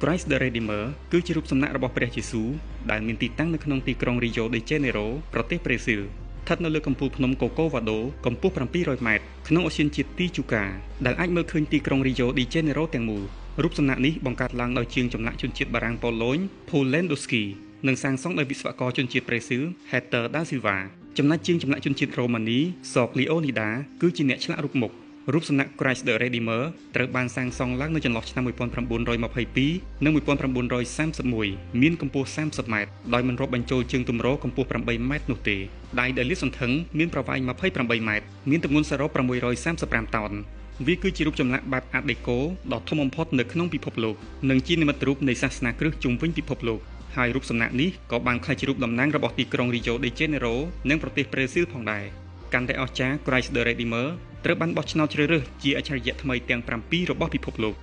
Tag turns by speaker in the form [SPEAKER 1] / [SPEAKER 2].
[SPEAKER 1] Christ the Redeemer គឺជារូបសំណាករបស់ព្រះយេស៊ូវដែលមានទីតាំងនៅក្នុងទីក្រុង Rio de Janeiro ប្រទេសប្រេស៊ីលស្ថិតនៅលើកំពូលភ្នំ Corcovado កម្ពស់ 700 ម៉ែត្រក្នុងអូសៀនជាតិទីជូកាដែលអាចមើលឃើញទីក្រុង Rio de Janeiro ទាំងមូលរូបសំណាកនេះបង្កើតឡើងដោយជាងចម្លាក់ជនជាតិបារាំងប៉ូឡូញ Paul Lewandowski និងសាងសង់ដោយវិស្វករជនជាតិប្រេស៊ីល Hector da Silva ចំណែកជាងចម្លាក់ជនជាតិរ៉ូម៉ានី Sor Leonida គឺជាអ្នកឆ្លាក់រូបមុខរូបសំណាក Christ the Redeemer ត្រូវបានសាងសង់ឡើងនៅចន្លោះឆ្នាំ 1922 និង 1931 មានកម្ពស់ 30 ម៉ែត្រដោយមិនរាប់បញ្ចូលជើងទម្រកម្ពស់ 8 ម៉ែត្រនោះទេដៃដែលលាតសន្ធឹងមានប្រវែង 28 ម៉ែត្រមានទម្ងន់សរុប 635 តោនវាគឺជារូបចម្លាក់បែប Art Deco ដ៏ធំបំផុតនៅក្នុងពិភពលោកនិងជានិមិត្តរូបនៃសាសនាគ្រិស្តជុំវិញពិភពលោកហើយរូបសំណាកនេះក៏បានក្លាយជារូបតំណាងរបស់ទីក្រុង Rio de Janeiro និងប្រទេសប្រេស៊ីលផងដែរកាន់តែអស្ចារ្យ Christ the Redeemer ត្រូវបានបោះឆ្នោតជ្រើសរើសជាអច្ឆរិយៈថ្មីទាំង7របស់ពិភពលោក